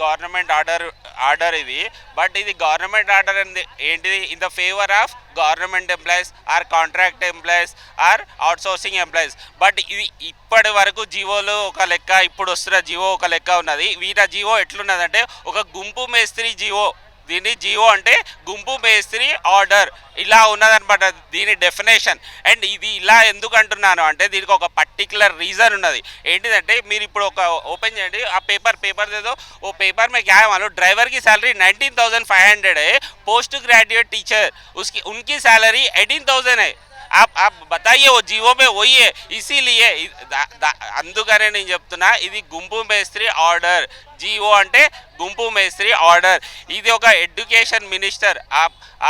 Government order ఇది. But ఇది government order ఏంటిది, in the favour of government employees or contract employees or outsourcing employees. But ఇది ఇప్పటి వరకు జీవోలు ఒక లెక్క, ఇప్పుడు వస్తున్న జీవో ఒక లెక్క ఉన్నది. వీట జీవో ఎట్లున్నదంటే ఒక గుంపు మేస్త్రి జీవో. దీన్ని జియో అంటే గుంపు మేస్త్రి ఆర్డర్ ఇలా ఉన్నదనమాట దీని డెఫినేషన్. అండ్ ఇది ఇలా ఎందుకు అంటున్నాను అంటే దీనికి ఒక పర్టికులర్ రీజన్ ఉన్నది. ఏంటిదంటే మీరు ఇప్పుడు ఒక ఓపెన్ చేయండి ఆ పేపర్ ఏదో ఓ పేपर में क्या है मालूम, ड्राइवर की सैलरी 19,500 है, पोस्ट ग्रेजुएट टीचर उनकी सैलरी 18,000 है. आप बताइए वो जीवो में वही है. इसीलिए అందుకనే నేను చెప్తున్నా ఇది గుంపు మేస్త్రి ఆర్డర్. जीओ అంటే गुंपू मेस्त्री ऑर्डर. ఇది ఒక एजुकेशन मिनिस्टर,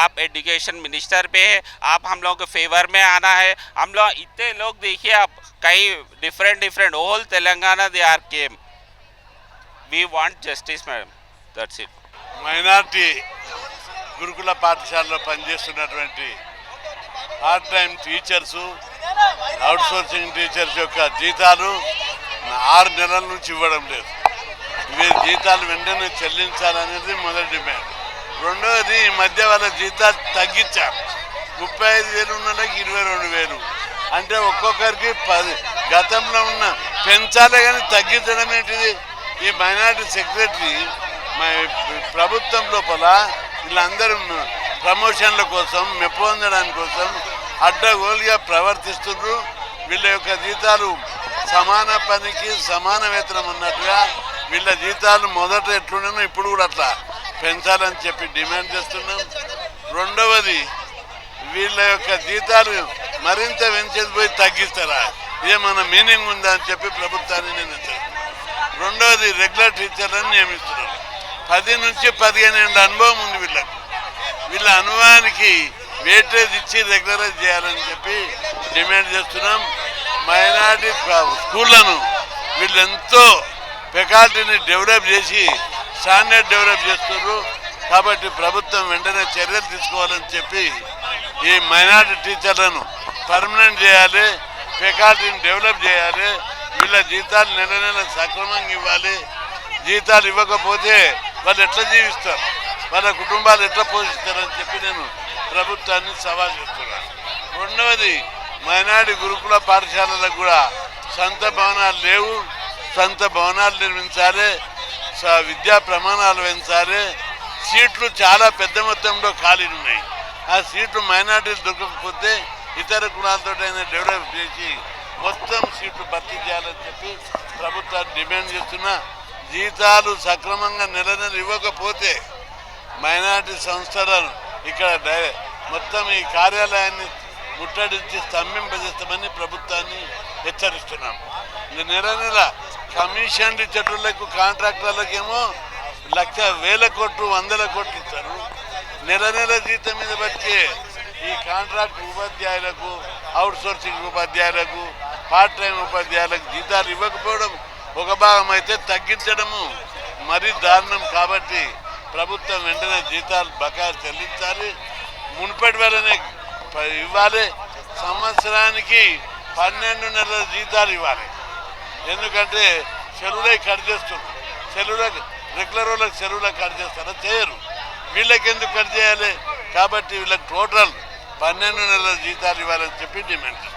आप एजुकेशन मिनिस्टर पे है, आप हम लोगों के फेवर में आना है. हम लोग इतने लोग देखिए आप कई different whole Telangana they are came. We want justice madam, that's it. Minority గురుకుల పాఠశాలలో పనిచేస్తున్నటువంటి part time teachers, outsourcing teachers యొక్క జీతాలు 6 నెలల నుంచి ఇవ్వడం లేదు. ఇవి జీతాలు వెంటనే చెల్లించాలనేది మొదటి డిమాండ్. రెండవది ఈ మధ్య వాళ్ళ జీతాలు తగ్గించారు. 35,000 ఉన్న వాళ్ళకి 22,000, అంటే ఒక్కొక్కరికి 10. గతంలో ఉన్న పెంచాలే కానీ తగ్గించడం ఏంటిది? ఈ మైనార్టీ సెక్రటరీ ప్రభుత్వం లోపల వీళ్ళందరూ ప్రమోషన్ల కోసం, మెప్పు పొందడానికి కోసం అడ్డగోలుగా ప్రవర్తిస్తున్నారు. వీళ్ళ యొక్క జీతాలు సమాన పనికి సమాన వేతనం ఉన్నట్టుగా వీళ్ళ జీతాలు మొదట ఎట్లున్నానో ఇప్పుడు కూడా అట్లా పెంచాలని చెప్పి డిమాండ్ చేస్తున్నాం. రెండవది వీళ్ళ యొక్క జీతాలు మరింత పెంచేది పోయి తగ్గిస్తారా, ఏమన్నా మీనింగ్ ఉందా అని చెప్పి ప్రభుత్వాన్ని నేను హెచ్చరిస్తున్నాను. రెండవది రెగ్యులర్ టీచర్లను నియమిస్తున్నారు. 10 నుంచి 15 ఏళ్ళ అనుభవం ఉంది వీళ్ళకు. వీళ్ళ అనుభవానికి వేటేజ్ ఇచ్చి రెగ్యులరైజ్ చేయాలని చెప్పి డిమాండ్ చేస్తున్నాం. మైనార్టీ స్కూళ్ళను వీళ్ళెంతో ఫెకల్టీని డెవలప్ చేసి స్టాండర్డ్ డెవలప్ చేస్తున్నారు. కాబట్టి ప్రభుత్వం వెంటనే చర్యలు తీసుకోవాలని చెప్పి ఈ మైనార్టీ టీచర్లను పర్మనెంట్ చేయాలి, ఫెకల్టీని డెవలప్ చేయాలి. వీళ్ళ జీతాలు నెల సక్రమంగా ఇవ్వాలి. జీతాలు ఇవ్వకపోతే వాళ్ళు ఎట్లా జీవిస్తారు, వాళ్ళ కుటుంబాలు ఎట్లా పోషిస్తారని చెప్పి నేను ప్రభుత్వాన్ని సవాల్ చేస్తున్నాను. రెండవది మైనార్టీ గురుకుల పాఠశాలలకు కూడా సొంత భవనాలు లేవు. సొంత భవనాలు నిర్మించాలి, విద్యా ప్రమాణాలు పెంచాలి. సీట్లు చాలా పెద్ద మొత్తంలో ఖాళీలు ఉన్నాయి. ఆ సీట్లు మైనార్టీలు దొరకకపోతే ఇతర కులాలతో డెవలప్ చేసి మొత్తం సీట్లు భర్తీ చేయాలని చెప్పి ప్రభుత్వాన్ని డిమాండ్ చేస్తున్నా. జీతాలు సక్రమంగా నెల ఇవ్వకపోతే మైనార్టీ సంస్థలను ఇక్కడ మొత్తం ఈ కార్యాలయాన్ని ముట్టడించి స్తంభింపజేస్తామని ప్రభుత్వాన్ని హెచ్చరిస్తున్నాం. నెల కమిషన్ ఇచ్చేటోళ్లకు, కాంట్రాక్టర్లకేమో 1,00,000 కోట్లు 100 కోట్లు ఇస్తారు. నెల జీతం మీద బతికే ఈ కాంట్రాక్ట్ ఉపాధ్యాయులకు, అవుట్సోర్సింగ్ ఉపాధ్యాయులకు, పార్ట్ టైం ఉపాధ్యాయులకు జీతాలు ఇవ్వకపోవడం ఒక భాగం అయితే తగ్గించడము మరీ దారుణం. కాబట్టి ప్రభుత్వం వెంటనే జీతాలు బకాయిలు చెల్లించాలి, మునుపటి వల్లనే ఇవ్వాలి. సంవత్సరానికి 12 నెలల జీతాలు ఇవ్వాలి. ఎందుకంటే చెరువులకి కట్ చేస్తున్నారు. చెరువులకు రెగ్యులర్ వాళ్ళకి చెరువులకు కట్ చేస్తారా? చేయరు. వీళ్ళకి ఎందుకు కట్ చేయాలి? కాబట్టి వీళ్ళకి టోటల్ 12 నెలల జీతాలు ఇవ్వాలని చెప్పి డిమాండ్ చేస్తున్నారు.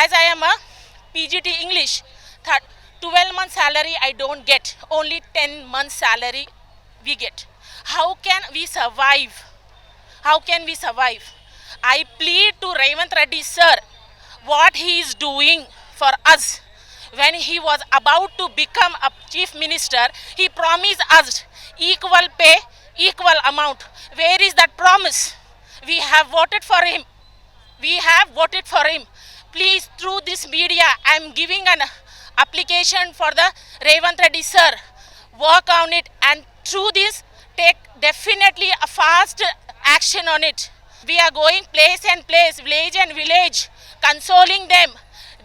As I am a PGT English, 12 months salary I don't get, only 10 months salary we get. How can we survive? How can we survive? I plead to Revant Reddy sir, what he is doing for us. When he was about to become a chief minister, he promised us equal pay, equal amount. Where is that promise? We have voted for him. We have voted for him. Please, through this media, I am giving an application for the Revant Reddy sir. Work on it, and through this, take definitely a fast action on it. We are going place and place, village and village, consoling them,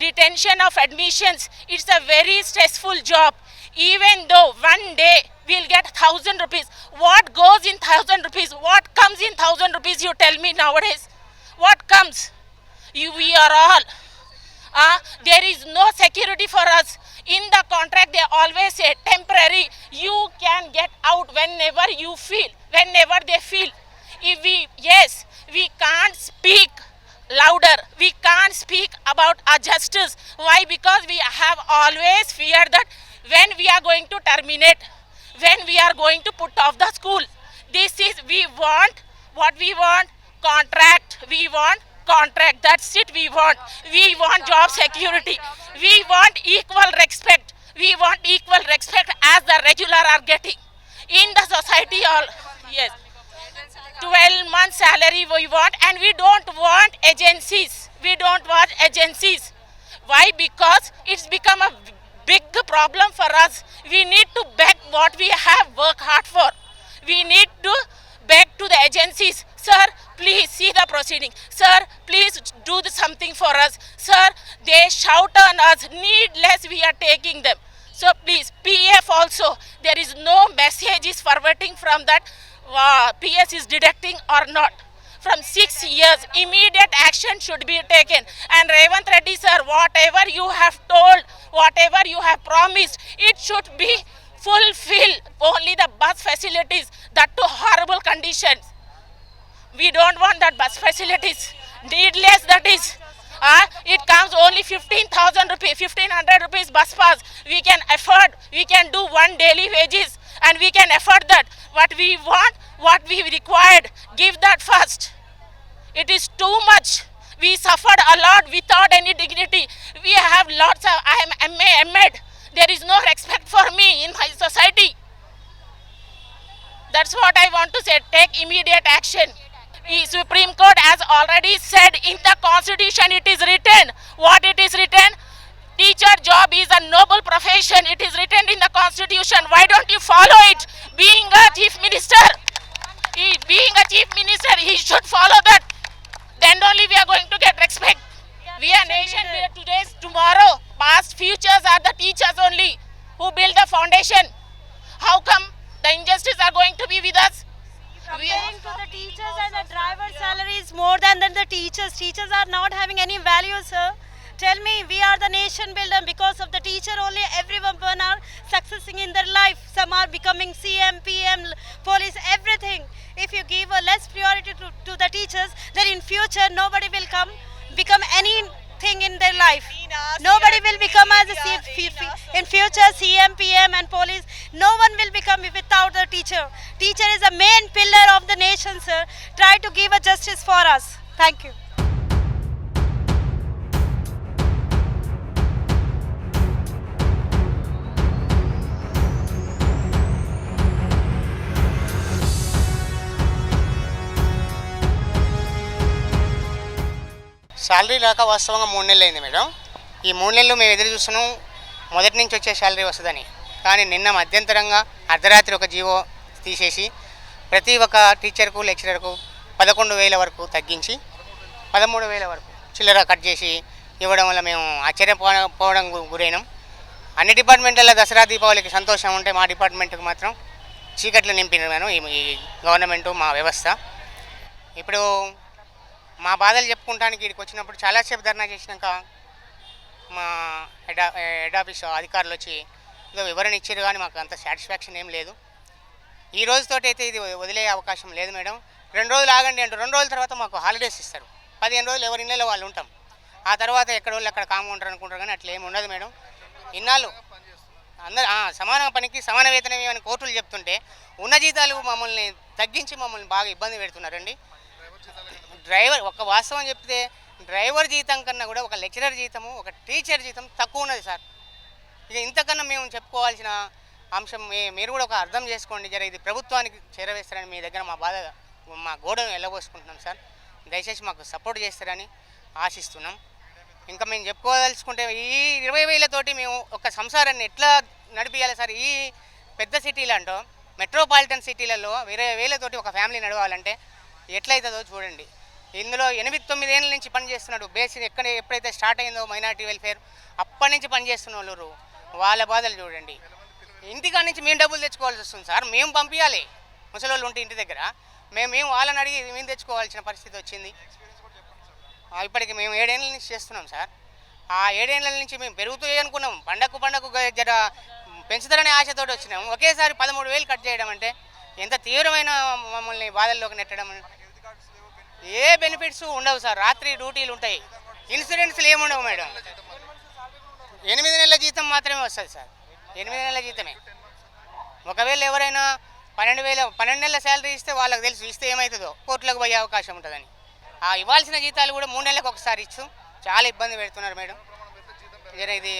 retention of admissions. It's a very stressful job. Even though one day we'll get 1,000 rupees, what goes in 1,000 rupees? What comes in 1,000 rupees? You tell me nowadays. What comes? We are all. There is no security for us. In the contract, they always say temporary. You can get out whenever you feel, whenever they feel. If we can't speak louder. We can't speak about our justice. Why? Because we have always feared that when we are going to terminate, when we are going to put off the school. This is, we want what we want, contract. We want contract. That's it we want. We want job security. We want equal respect. We want equal respect as the regular are getting. In the society all, yes. 12 months salary we want, and we don't want agencies. We don't want agencies. Why? Because it's become a big problem for us. We need to beg what we have worked hard for. We need to beg to the agencies. Sir, please see the proceeding. Sir, please do something for us. Sir, they shout on us. Needless we are taking them. So please, PF also, there is no message is forwarding from that PS is deducting or not. From 6 years, immediate action should be taken. And Revanth Reddy sir, whatever you have told, whatever you have promised, it should be fulfilled. Only the bus facilities, that to horrible conditions. We don't want that bus facilities. Needless that is. It comes only 15,000 rupees, 1,500 rupees bus pass. We can afford, we can do one daily wages and we can afford that. What we want, what we required, give that first. It is too much. We suffered a lot without any dignity. We have lots of, I am MA, MEd. There is no respect for me in my society. That's what I want to say. Take immediate action. The Supreme Court has already said in the Constitution it is written. What it is written? Teacher job is a noble profession. It is written in the Constitution. Why don't you follow it? Being a chief minister, he should follow that. Then only we are going to get respect. We are nation today, tomorrow. Past futures are the teachers only who build the foundation. How come the injustices are going to be with us? Comparing to the teachers and the driver salary is more than the teachers. Teachers are not having any value, sir. Tell me, we are the nation builder. Because of the teacher only, everyone are succeeding in their life. Some are becoming CM, PM, police, everything. If you give a less priority to the teachers, then in future nobody will become anything in their life. Nobody will become as a in future CM, PM and police. No one will become without the teacher. Teacher is a main pillar of the nation, sir. Try to give a justice for us. Thank you. Salary రాక వాస్తవంగా 3 నెలలు అయింది madam. ఈ 3 నెలలు మేము ఎదురు చూస్తున్నాం మొదటి నుంచి వచ్చే శాలరీ వస్తుందని. కానీ నిన్న మధ్యంతరంగా అర్ధరాత్రి ఒక జీవో తీసేసి ప్రతి ఒక్క టీచర్కు లెక్చరర్కు 11,000 వరకు తగ్గించి 13,000 వరకు చిల్లర కట్ చేసి ఇవ్వడం వల్ల మేము ఆశ్చర్యపోవడం గురైనాం. అన్ని డిపార్ట్మెంట్లలో దసరా దీపావళికి సంతోషం ఉంటే మా డిపార్ట్మెంట్కి మాత్రం చీకట్లు నింపినాను ఈ గవర్నమెంటు, మా వ్యవస్థ. ఇప్పుడు మా బాధలు చెప్పుకుంటానికి ఇక్కడికి వచ్చినప్పుడు చాలాసేపు ధర్నా చేసినాక మా హెడ్ ఆఫీస్ అధికారులు వచ్చి ఏదో వివరణ ఇచ్చారు, కానీ మాకు అంత సాటిస్ఫాక్షన్ ఏం లేదు. ఈ రోజుతోటి అయితే ఇది వదిలే అవకాశం లేదు మేడం. 2 రోజులు ఆగండి అంటూ 2 రోజుల తర్వాత మాకు హాలిడేస్ ఇస్తారు. 15 రోజులు ఎవరి ఇళ్ళలో వాళ్ళు ఉంటాం. ఆ తర్వాత ఎక్కడ వాళ్ళు అక్కడ కాము ఉంటారు అనుకుంటారు, కానీ అట్లా ఏమి ఉండదు మేడం. ఇన్నాళ్ళు అందరూ సమాన పనికి సమాన వేతనం ఏమని కోర్టులు చెప్తుంటే ఉన్న జీతాలు మమ్మల్ని తగ్గించి మమ్మల్ని బాగా ఇబ్బంది పెడుతున్నారండి. డ్రైవర్ ఒక వాస్తవం చెప్తే డ్రైవర్ జీతం కన్నా కూడా ఒక లెక్చరర్ జీతము, ఒక టీచర్ జీతం తక్కువ ఉన్నది సార్. ఇక ఇంతకన్నా మేము చెప్పుకోవాల్సిన అంశం మీరు కూడా ఒక అర్థం చేసుకోండి. జర ఇది ప్రభుత్వానికి చేరవేస్తారని మీ దగ్గర మా గోడను వెళ్ళబోసుకుంటున్నాం సార్. దయచేసి మాకు సపోర్ట్ చేస్తారని ఆశిస్తున్నాం. ఇంకా మేము చెప్పుకోదలుచుకుంటే ఈ 20,000తోటి మేము ఒక సంసారాన్ని ఎట్లా నడిపించాలి సార్? ఈ పెద్ద సిటీలు అంటూ మెట్రోపాలిటన్ సిటీలలో 20,000తోటి ఒక ఫ్యామిలీ నడవాలంటే ఎట్లయితుందో చూడండి. ఇందులో 8-9 ఏళ్ళ నుంచి పనిచేస్తున్నాడు. బేసిక్ ఎప్పుడైతే స్టార్ట్ అయిందో మైనారిటీ వెల్ఫేర్ అప్పటి నుంచి పనిచేస్తున్న వాళ్ళు వాళ్ళ బాధలు చూడండి. ఇంటికాడ నుంచి మేము డబ్బులు తెచ్చుకోవాల్సి వస్తుంది సార్. మేము పంపించాలి, ముసలోళ్ళు ఉంటే ఇంటి దగ్గర మేము వాళ్ళని అడిగి మేము తెచ్చుకోవాల్సిన పరిస్థితి వచ్చింది. ఇప్పటికి మేము 7 ఏళ్ళ నుంచి చేస్తున్నాం సార్. ఆ 7 ఏళ్ళ నుంచి మేము పెరుగుతాయి అనుకున్నాం. పండగకు జర పెంచుతారనే ఆశతోటి వచ్చినాం. ఒకేసారి 13,000 కట్ చేయడం అంటే ఎంత తీవ్రమైన మమ్మల్ని బాధల్లోకి నెట్టడం. ఏ బెనిఫిట్స్ ఉండవు సార్. రాత్రి డ్యూటీలు ఉంటాయి, ఇన్సూరెన్స్లు ఏముండవు మేడం. 8 నెలల జీతం మాత్రమే వస్తుంది సార్. 8 నెలల జీతమే. ఒకవేళ ఎవరైనా 12 నెలల శాలరీ ఇస్తే వాళ్ళకి తెలుసు ఇస్తే ఏమవుతుందో, కోర్టులకు పోయే అవకాశం ఉంటుందని. ఆ ఇవ్వాల్సిన జీతాలు కూడా 3 నెలలకు ఒకసారి ఇచ్చు చాలా ఇబ్బంది పెడుతున్నారు మేడం. ఇది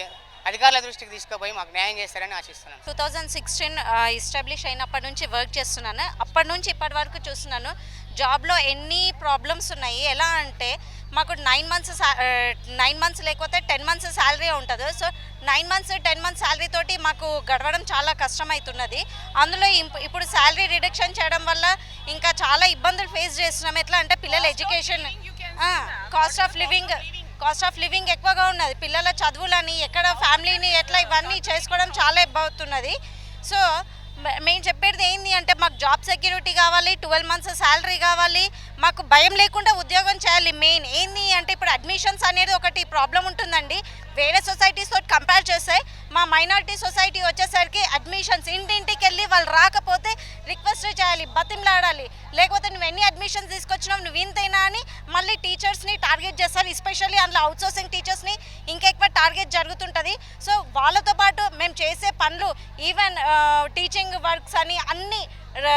అధికారుల దృష్టికి తీసుకుపోయి మాకు న్యాయం చేస్తారని ఆశిస్తున్నాను. 2016 ఎస్టాబ్లిష్ అయినప్పటి నుంచి వర్క్ చేస్తున్నాను. అప్పటి నుంచి ఇప్పటి వరకు చూస్తున్నాను జాబ్లో ఎన్ని ప్రాబ్లమ్స్ ఉన్నాయి. ఎలా అంటే మాకు 9 మంత్స్ లేకపోతే 10 మంత్స్ శాలరీ ఉంటుంది. సో 9 మంత్స్ 10 మంత్స్ శాలరీ తోటి మాకు గడవడం చాలా కష్టమవుతున్నది. అందులో ఇప్పుడు శాలరీ రిడక్షన్ చేయడం వల్ల ఇంకా చాలా ఇబ్బందులు ఫేస్ చేస్తున్నాం. ఎట్లా అంటే పిల్లల ఎడ్యుకేషన్, కాస్ట్ ఆఫ్ లివింగ్ ఎక్కువగా ఉన్నది. పిల్లల చదువులని ఎక్కడ ఫ్యామిలీని ఎట్లా ఇవన్నీ చేసుకోవడం చాలా ఇబ్బంది అవుతున్నది. సో మేము చెప్పేది ఏంటి అంటే మాకు జాబ్ సెక్యూరిటీ కావాలి, 12 మంత్స్ శాలరీ కావాలి, మాకు భయం లేకుండా ఉద్యోగం చేయాలి. మెయిన్ ఏంటి అంటే ఇప్పుడు అడ్మిషన్స్ అనేది ఒకటి ప్రాబ్లం ఉంటుందండి. వేరే సొసైటీస్ తోటి కంపేర్ చేస్తే మా మైనారిటీ సొసైటీ వచ్చేసరికి అడ్మిషన్స్ ఇంటింటికి వెళ్ళి వాళ్ళు రాకపోతే రిక్వెస్ట్ చేయాలి, బతిమలాడాలి. లేకపోతే నువ్వు ఎన్ని అడ్మిషన్స్ తీసుకొచ్చినావు, నువ్వు ఇంతైనా అని మళ్ళీ టీచర్స్ని టార్గెట్ చేస్తారు. ఎస్పెషల్లీ అందులో అవుట్సోర్సింగ్ టీచర్స్ని ఇంకా ఎక్కువ టార్గెట్ జరుగుతుంటుంది. సో వాళ్ళతో పాటు మేము చేసే పనులు ఈవెన్ టీచింగ్ వర్క్స్ అని అన్నీ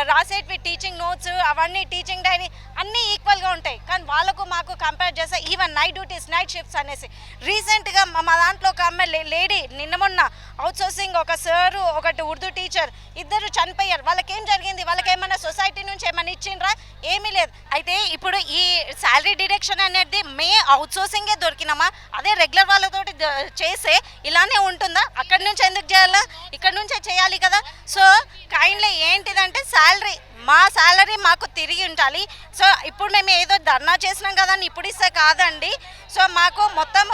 రాసేటివి, టీచింగ్ నోట్స్ అవన్నీ, టీచింగ్ డైరీ అన్నీ ఈక్వల్గా ఉంటాయి. కానీ వాళ్ళకు మాకు కంపేర్ చేస్తే even night duties, night shifts అనేసి రీసెంట్గా మా దాంట్లో ఒక అమ్మాయి లేడీ నిన్న మొన్న అవుట్సోర్సింగ్ ఒక సారు ఒకటి ఉర్దూ టీచర్ ఇద్దరు చనిపోయారు. వాళ్ళకేం జరిగింది? వాళ్ళకేమైనా సొసైటీ నుంచి ఏమైనా ఇచ్చిండ్రా? ఏమీ లేదు. అయితే ఇప్పుడు ఈ శాలరీ డిడక్షన్ అనేది అవుట్సోర్సింగే దొరికినామా? అదే రెగ్యులర్ వాళ్ళతోటి చేస్తే ఇలానే ఉంటుందా? అక్కడి నుంచి ఎందుకు చేయాలా? ఇక్కడ నుంచే చేయాలి కదా. సో కైండ్లీ ఏంటిదంటే మా శాలరీ మాకు తిరిగి ఉండాలి. సో ఇప్పుడు మేము ఏదో ధర్నా చేసినాం కదా అని ఇప్పుడు ఇస్తే కాదండి. సో మాకు మొత్తం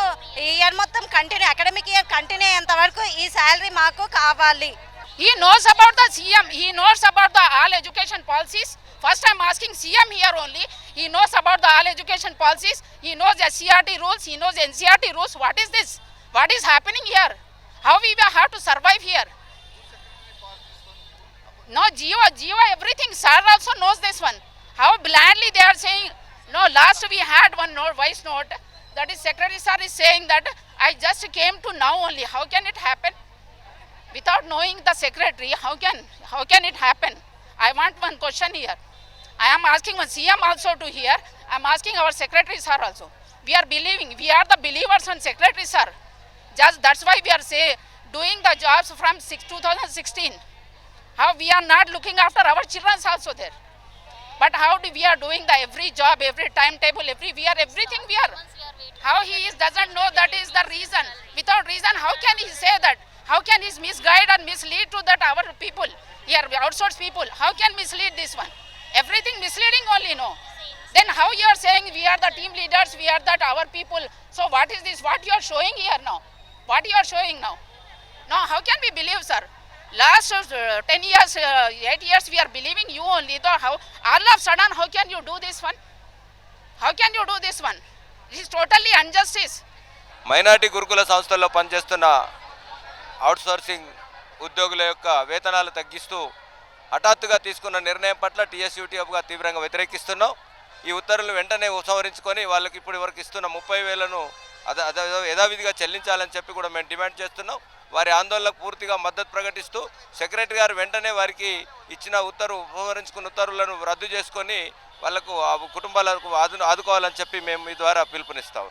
ఇయర్ మొత్తం కంటిన్యూ, అకాడమిక్ ఇయర్ కంటిన్యూ అయ్యేంత వరకు ఈ శాలరీ మాకు కావాలి. He knows about the CM. He knows about the all education policies. First I am asking CM here only. He knows about the all education policies. He knows SCRT rules. He knows NCRT rules. What is this? What is happening here? How we will have to survive here? No, Geo, everything. Sir also knows this one. How blandly they are saying. No, last we had one voice note. That is Secretary Sir is saying that I just came to now only. How can it happen? Without knowing the secretary, how can it happen? I want one question here. I am asking one CM also to hear. I am asking our secretary sir also. We are believing. We are the believers on secretary sir. Just that's why we are doing the jobs from 2016. How we are not looking after our children also there. But how we are doing the every job, every timetable, everything we are. How he doesn't know that is the reason. Without reason, how can he say that? How can he misguide and mislead to that our people here, outsourced people? How can mislead this one? Everything misleading only, no. Then how you are saying we are the team leaders, we are that our people. So what is this? What you are showing here now? What you are showing now? No, how can we believe, sir? Last 10 years, 8 years we are believing you only. So how all of a sudden how can you do this one? How can you do this one? This is totally injustice. Minority గురుకుల సంస్థల్లో పనిచేస్తున్న outsourcing ఉద్యోగుల యొక్క వేతనాలు తగ్గిస్తూ హఠాత్తుగా తీసుకున్న నిర్ణయం పట్ల టీఎస్యూటీఎఫ్గా తీవ్రంగా వ్యతిరేకిస్తున్నాం. ఈ ఉత్తర్వులు వెంటనే ఉపసంహరించుకొని వాళ్ళకి ఇప్పటి వరకు ఇస్తున్న 30,000ను యథావిధిగా చెల్లించాలని చెప్పి కూడా మేము డిమాండ్ చేస్తున్నాం. వారి ఆందోళనకు పూర్తిగా మద్దతు ప్రకటిస్తూ సెక్రటరీ గారు వెంటనే వారికి ఇచ్చిన ఉపసంహరించుకున్న ఉత్తర్వులను రద్దు చేసుకొని వాళ్లకు కుటుంబాలకు ఆదుకోవాలని చెప్పి మేము ఈ ద్వారా పిలుపునిస్తాం.